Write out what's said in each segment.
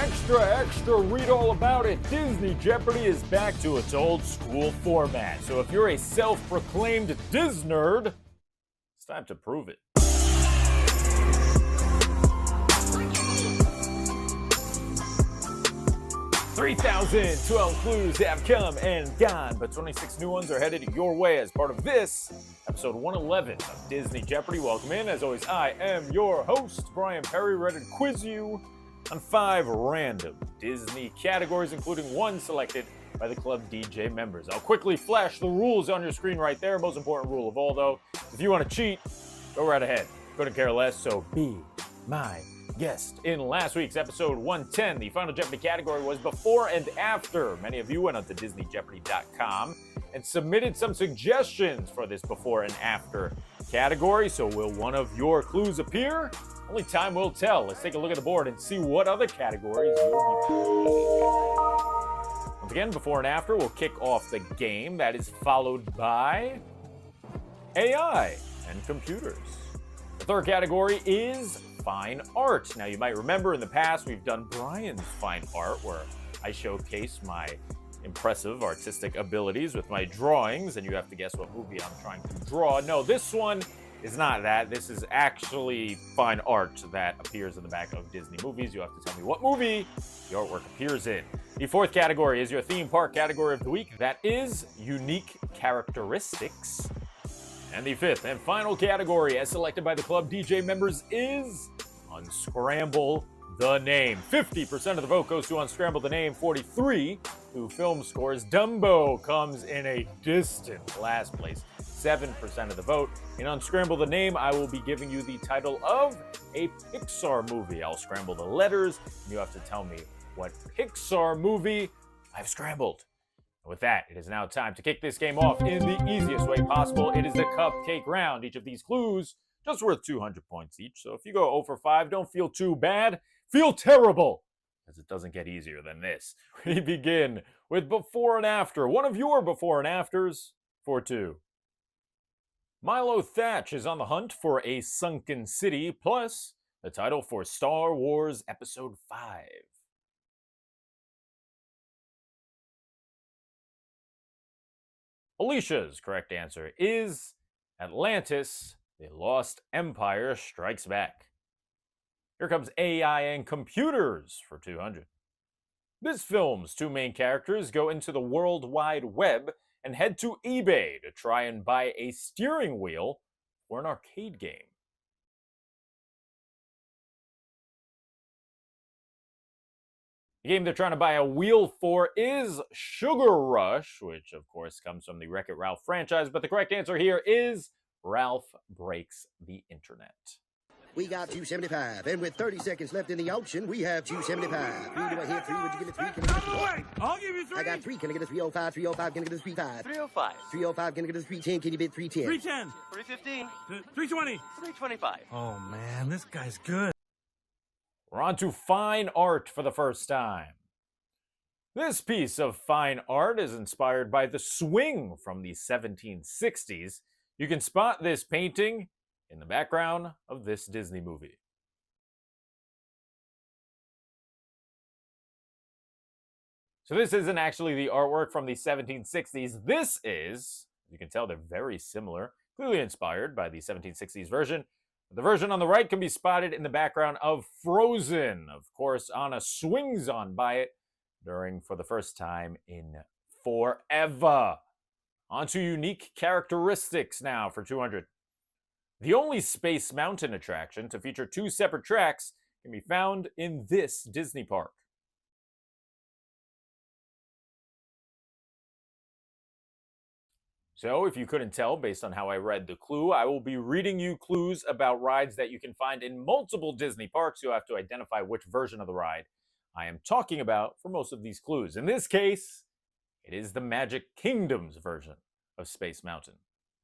Extra, extra, read all about it. Disney Jeopardy is back to its old school format. So if you're a self-proclaimed Disnerd, it's time to prove it. 3,012 clues have come and gone, but 26 new ones are headed your way as part of this, episode 111 of Disney Jeopardy. Welcome in. As always, I am your host, Bryan Perri, ready to quiz you on 5 random Disney categories, including one selected by the Club DJ members. I'll quickly flash the rules on your screen right there. Most important rule of all, though, if you want to cheat, go right ahead. Couldn't care less, so be my guest. In last week's episode 110, the Final Jeopardy category was before and after. Many of you went on to DisneyJeopardy.com and submitted some suggestions for this before and after category. So will one of your clues appear? Only time will tell. Let's take a look at the board and see what other categories you'll be. Once again, before and after, we'll kick off the game. That is followed by AI and computers. The third category is fine art. Now, you might remember in the past, we've done Bryan's fine art, where I showcase my impressive artistic abilities with my drawings, and you have to guess what movie I'm trying to draw. No, this one is not that. This is actually fine art that appears in the back of Disney movies. You have to tell me what movie the artwork appears in. The fourth category is your theme park category of the week. That is unique characteristics. And the fifth and final category, as selected by the Club DJ members, is Unscramble the Name. 50% of the vote goes to Unscramble the Name. 43 to film scores. Dumbo comes in a distant last place. 7% of the vote. In Unscramble the Name, I will be giving you the title of a Pixar movie. I'll scramble the letters, and you have to tell me what Pixar movie I've scrambled. With that, it is now time to kick this game off in the easiest way possible. It is the cupcake round. Each of these clues just worth 200 points each. So if you go 0 for 5, don't feel too bad. Feel terrible, as it doesn't get easier than this. We begin with before and after. One of your before and afters for 2. Milo Thatch is on the hunt for a sunken city, plus the title for Star Wars Episode 5. Alicia's correct answer is Atlantis, the Lost Empire Strikes Back. Here comes AI and computers for 200. This film's 2 main characters go into the World Wide Web and head to eBay to try and buy a steering wheel for an arcade game. The game they're trying to buy a wheel for is Sugar Rush, which of course comes from the Wreck-It Ralph franchise, but the correct answer here is Ralph Breaks the Internet. We got 275, and with 30 seconds left in the auction, we have 275. 3 do I hit 3? Would you give it 3? Can I get it 3? I'll give you 3. I got 3. Can I get a 305? 305. Can I get a 35? 305. 305. Can I get a 310? Can you bid 310? 310. 315. 320. 325. Oh man, this guy's good. We're on to fine art for the first time. This piece of fine art is inspired by the swing from the 1760s. You can spot this painting in the background of this Disney movie. So this isn't actually the artwork from the 1760s. This is, you can tell they're very similar, clearly inspired by the 1760s version. The version on the right can be spotted in the background of Frozen. Of course, Anna swings on by it for the first time in forever. On to unique characteristics now for 200. The only Space Mountain attraction to feature 2 separate tracks can be found in this Disney park. So, if you couldn't tell based on how I read the clue, I will be reading you clues about rides that you can find in multiple Disney parks. You'll have to identify which version of the ride I am talking about for most of these clues. In this case, it is the Magic Kingdom's version of Space Mountain.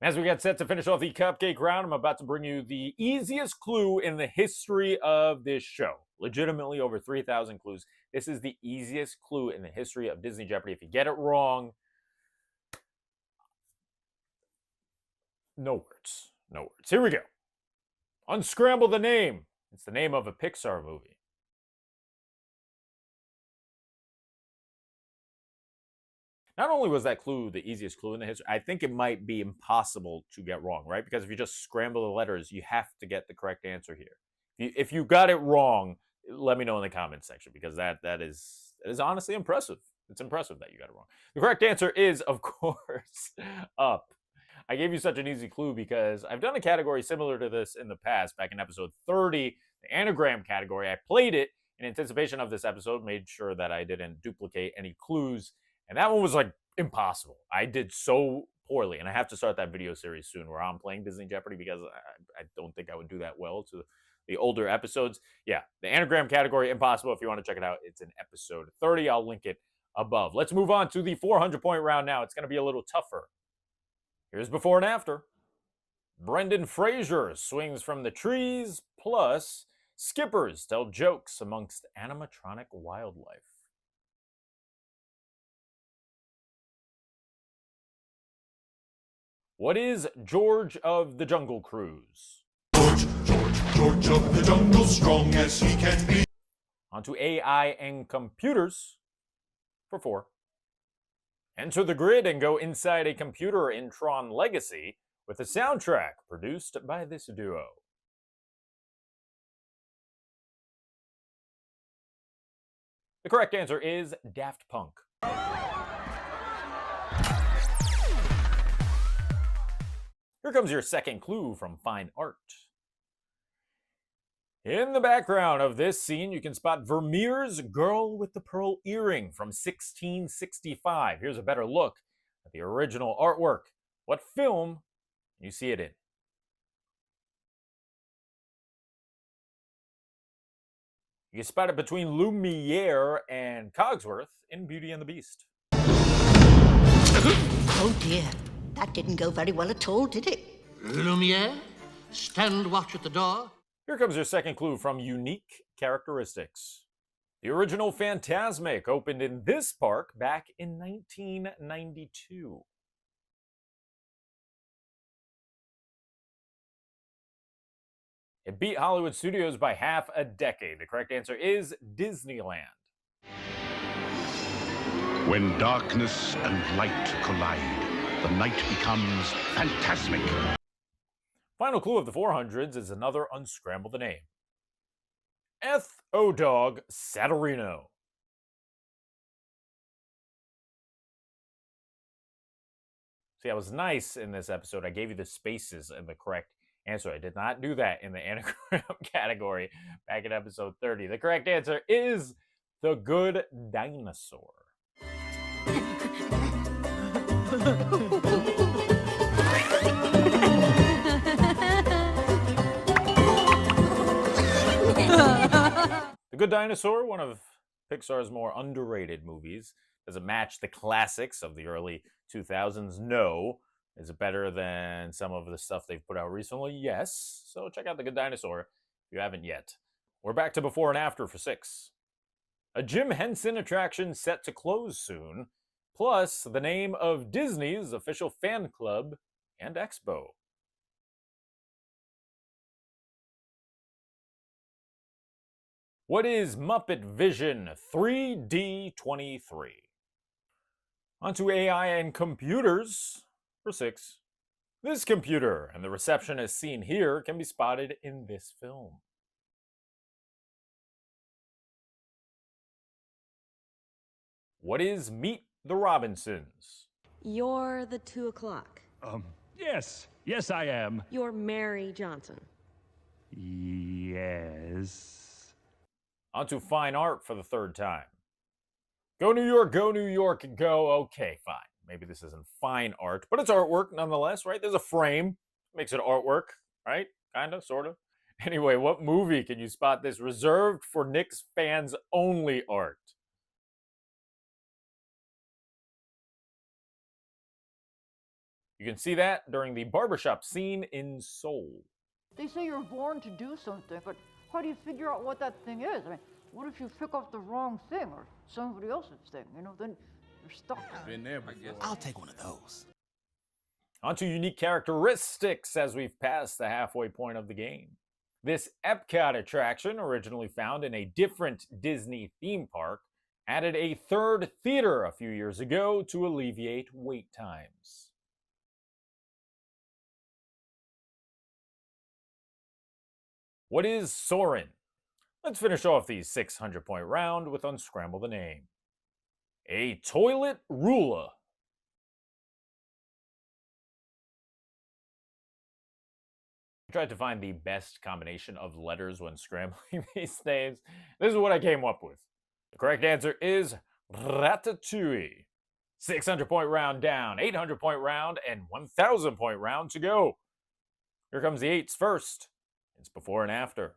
As we get set to finish off the cupcake round, I'm about to bring you the easiest clue in the history of this show. Legitimately over 3,000 clues. This is the easiest clue in the history of Disney Jeopardy. If you get it wrong, no words. No words. Here we go. Unscramble the Name. It's the name of a Pixar movie. Not only was that clue the easiest clue in the history, I think it might be impossible to get wrong, right? Because if you just scramble the letters, you have to get the correct answer here. If you got it wrong, let me know in the comments section, because that is honestly impressive. It's impressive that you got it wrong. The correct answer is, of course, up. I gave you such an easy clue because I've done a category similar to this in the past, back in episode 30, the anagram category. I played it in anticipation of this episode, made sure that I didn't duplicate any clues, and that one was like impossible. I did so poorly, and I have to start that video series soon where I'm playing Disney Jeopardy, because I don't think I would do that well to the older episodes. Yeah, the anagram category, impossible. If you want to check it out, it's in episode 30. I'll link it above. Let's move on to the 400-point round now. It's going to be a little tougher. Here's before and after. Brendan Fraser swings from the trees, plus skippers tell jokes amongst animatronic wildlife. What is George of the Jungle Cruise? George of the Jungle, strong as he can be. On to AI and computers for 4. Enter the grid and go inside a computer in Tron Legacy with a soundtrack produced by this duo. The correct answer is Daft Punk. Here comes your second clue from Fine Art. In the background of this scene, you can spot Vermeer's Girl with the Pearl Earring from 1665. Here's a better look at the original artwork. What film can you see it in? You can spot it between Lumiere and Cogsworth in Beauty and the Beast. Oh dear, that didn't go very well at all, did it? Lumiere, stand watch at the door. Here comes your second clue from Unique Characteristics. The original Fantasmic opened in this park back in 1992. It beat Hollywood studios by half a decade. The correct answer is Disneyland. When darkness and light collide, the night becomes phantasmic. Final clue of the 400s is another unscramble the name. Eth-O-Dog Saturino. See, I was nice in this episode. I gave you the spaces and the correct answer. I did not do that in the anagram category back in episode 30. The correct answer is The Good Dinosaur. The Good Dinosaur, one of Pixar's more underrated movies. Does it match the classics of the early 2000s? No. Is it better than some of the stuff they've put out recently? Yes. So check out The Good Dinosaur if you haven't yet. We're back to before and after for 6. A Jim Henson attraction set to close soon, plus the name of Disney's official fan club and expo. What is Muppet Vision 3D23? On to AI and computers for 6. This computer and the receptionist seen here can be spotted in this film. What is Meet the Robinsons? You're the 2 o'clock. Yes, I am. You're Mary Johnson. Yes. On to fine art for the 3rd time. Go New York, go. Okay, fine. Maybe this isn't fine art, but it's artwork nonetheless, right? There's a frame. Makes it artwork, right? Kinda, sorta. Anyway, what movie can you spot this reserved for Knicks fans only art? You can see that during the barbershop scene in Soul. They say you're born to do something, but how do you figure out what that thing is? I mean, what if you pick up the wrong thing or somebody else's thing? You know, then you're stuck. Been there, I guess. I'll take one of those. On to unique characteristics as we've passed the halfway point of the game. This Epcot attraction, originally found in a different Disney theme park, added a third theater a few years ago to alleviate wait times. What is Soren? Let's finish off the 600-point round with Unscramble the Name. A toilet ruler. I tried to find the best combination of letters when scrambling these names. This is what I came up with. The correct answer is ratatouille. 600-point round down, 800-point round, and 1,000-point round to go. Here comes the eights first. It's before and after.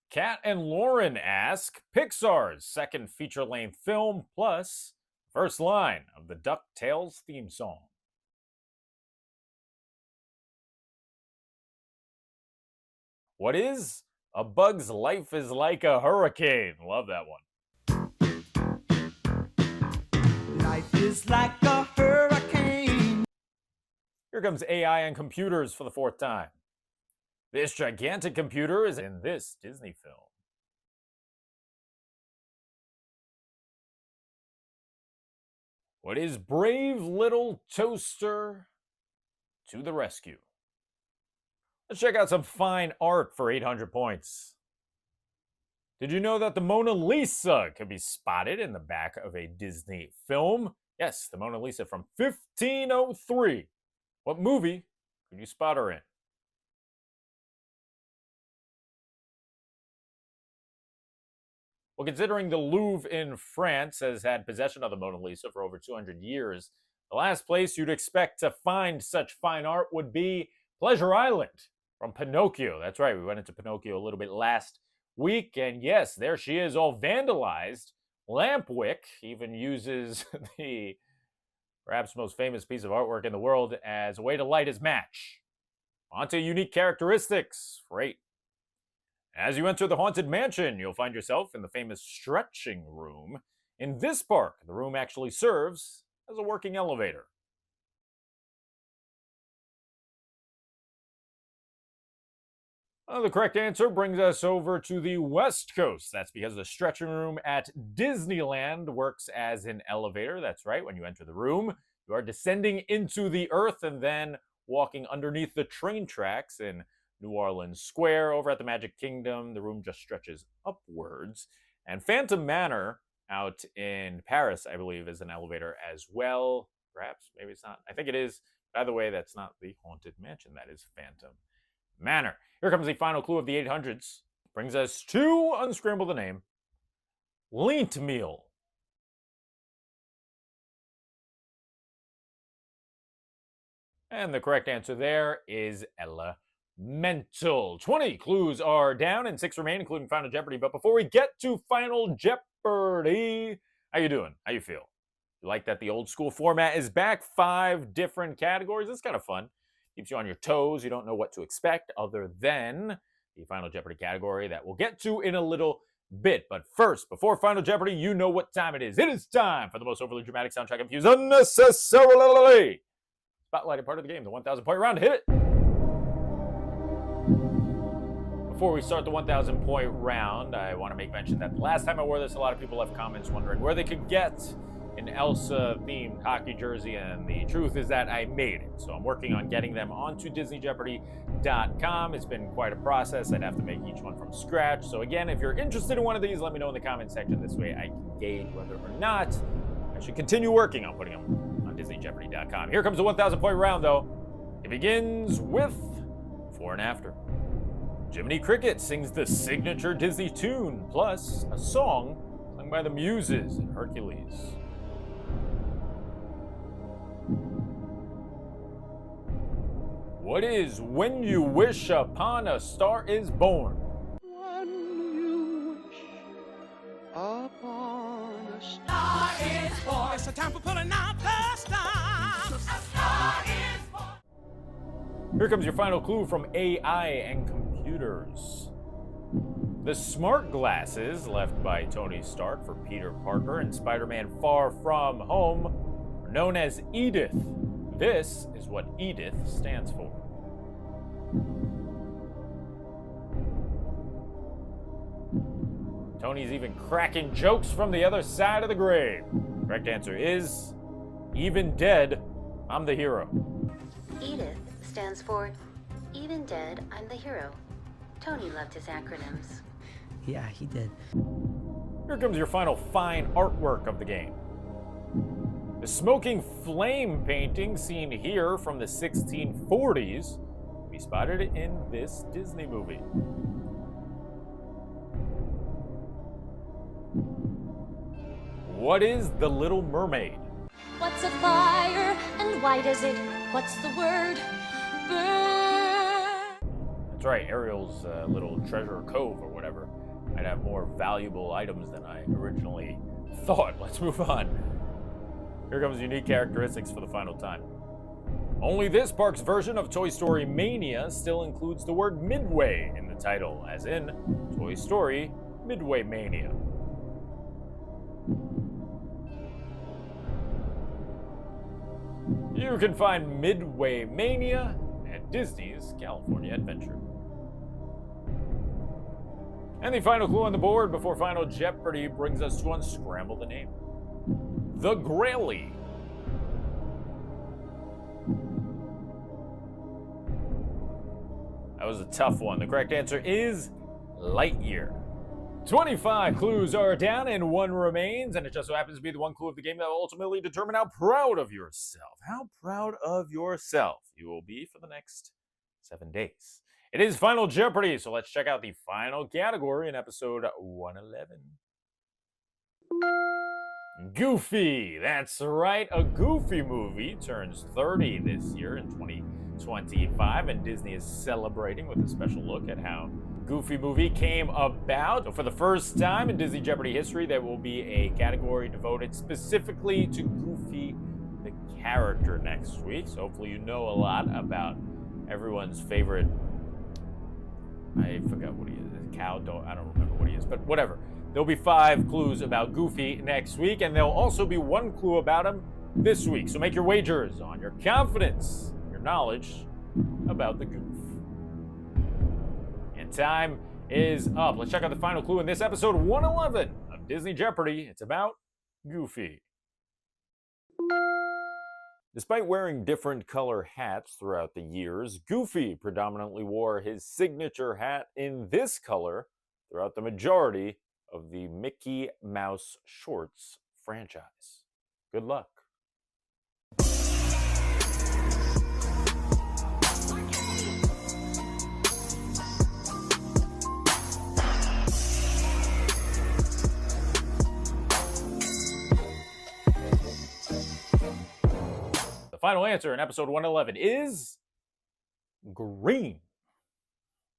Kat and Lauren ask Pixar's second feature-length film plus first line of the DuckTales theme song. What is A Bug's Life is Like a Hurricane? Love that one. Life is like a hurricane. Here comes AI and computers for the fourth time. This gigantic computer is in this Disney film. What is Brave Little Toaster to the rescue? Let's check out some fine art for 800 points. Did you know that the Mona Lisa can be spotted in the back of a Disney film? Yes, the Mona Lisa from 1503. What movie could you spot her in? Well, considering the Louvre in France has had possession of the Mona Lisa for over 200 years, the last place you'd expect to find such fine art would be Pleasure Island from Pinocchio. That's right, we went into Pinocchio a little bit last week, and yes, there she is, all vandalized. Lampwick even uses the perhaps most famous piece of artwork in the world as a way to light his match. On to unique characteristics. Great. As you enter the Haunted Mansion, you'll find yourself in the famous stretching room. In this park, the room actually serves as a working elevator. Well, the correct answer brings us over to the West Coast. That's because the stretching room at Disneyland works as an elevator. That's right, when you enter the room, you are descending into the earth and then walking underneath the train tracks in New Orleans Square. Over at the Magic Kingdom, the room just stretches upwards. And Phantom Manor out in Paris, I believe, is an elevator as well. Perhaps, maybe it's not. I think it is. By the way, that's not the Haunted Mansion. That is Phantom Manor. Here comes the final clue of the 800s. Brings us to Unscramble the Name. Lint meal. And the correct answer there is elemental. 20 clues are down and 6 remain, including Final Jeopardy. But before we get to Final Jeopardy, how you doing? How you feel? You like that the old school format is back? 5 different categories. It's kind of fun. Keeps you on your toes. You don't know what to expect other than the Final Jeopardy category that we'll get to in a little bit. But first, before Final Jeopardy, you know what time it is. It is time for the most overly dramatic soundtrack infused unnecessarily spotlighted part of the game, the 1,000-point round. Hit it! Before we start the 1,000-point round, I want to make mention that the last time I wore this, a lot of people left comments wondering where they could get an Elsa-themed hockey jersey, and the truth is that I made it. So I'm working on getting them onto DisneyJeopardy.com. It's been quite a process. I'd have to make each one from scratch. So again, if you're interested in one of these, let me know in the comment section. This way I can gauge whether or not I should continue working on putting them on DisneyJeopardy.com. Here comes the 1,000-point round, though. It begins with Before and After. Jiminy Cricket sings the signature Disney tune, plus a song sung by the Muses in Hercules. What is When You Wish Upon a Star Is Born? When you wish upon a star is born. It's a time for pulling out the stars. A star is born. Here comes your final clue from AI and computers. The smart glasses left by Tony Stark for Peter Parker in Spider-Man Far From Home are known as Edith. This is what Edith stands for. Tony's even cracking jokes from the other side of the grave. Correct answer is, even dead, I'm the hero. EDITH stands for Even Dead, I'm the Hero. Tony loved his acronyms. Yeah, he did. Here comes your final fine artwork of the game. The smoking flame painting seen here from the 1640s can be spotted in this Disney movie. What is The Little Mermaid? What's a fire and why does it? What's the word? Burn. That's right, Ariel's little treasure cove or whatever might have more valuable items than I originally thought. Let's move on. Here comes unique characteristics for the final time. Only this park's version of Toy Story Mania still includes the word Midway in the title, as in Toy Story Midway Mania. You can find Midway Mania at Disney's California Adventure. And the final clue on the board before Final Jeopardy brings us to unscramble the name. The Grailie. That was a tough one. The correct answer is Lightyear. 25 clues are down and one remains, and it just so happens to be the one clue of the game that will ultimately determine how proud of yourself, you will be for the next 7 days. It is Final Jeopardy, so let's check out the final category in episode 111. Goofy. That's right, a Goofy movie turns 30 this year in 2025, and Disney is celebrating with a special look at how Goofy movie came about. So for the first time in Disney Jeopardy history, there will be a category devoted specifically to Goofy the character next week. So hopefully you know a lot about everyone's favorite, I forgot what he is, cow, dog, I don't remember what he is, but whatever. There'll be 5 clues about Goofy next week, and there'll also be 1 clue about him this week. So make your wagers on your confidence, your knowledge about the Goof. And time is up. Let's check out the final clue in this episode 111 of Disney Jeopardy. It's about Goofy. Despite wearing different color hats throughout the years, Goofy predominantly wore his signature hat in this color throughout the majority of the Mickey Mouse Shorts franchise. Good luck. The final answer in episode 111 is green.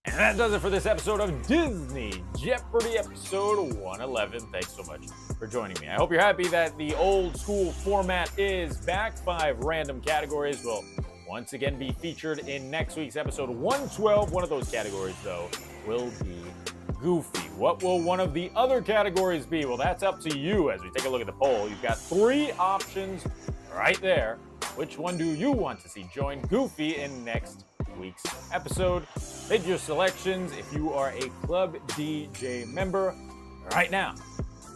And that does it for this episode of Disney Jeopardy episode 111. Thanks so much for joining me. I hope you're happy that the old school format is back. 5 random categories will once again be featured in next week's episode 112. One of those categories, though, will be Goofy. What will one of the other categories be? Well, that's up to you as we take a look at the poll. You've got 3 options right there. Which one do you want to see join Goofy in next week's episode? Make your selections if you are a Club DJ member right now.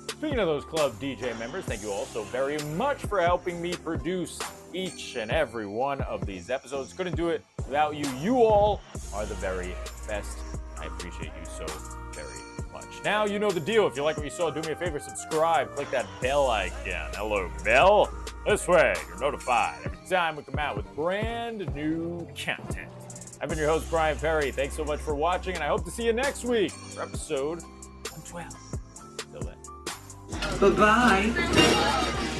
Speaking of those Club DJ members, thank you all so very much for helping me produce each and every one of these episodes. Couldn't do it without you. You all are the very best. I appreciate you so very much. Now you know the deal. If you like what you saw, do me a favor, subscribe, click that bell icon. Hello, bell. This way, you're notified every time we come out with brand new content. I've been your host, Bryan Perri. Thanks so much for watching, and I hope to see you next week for episode 112. Till then. Bye-bye.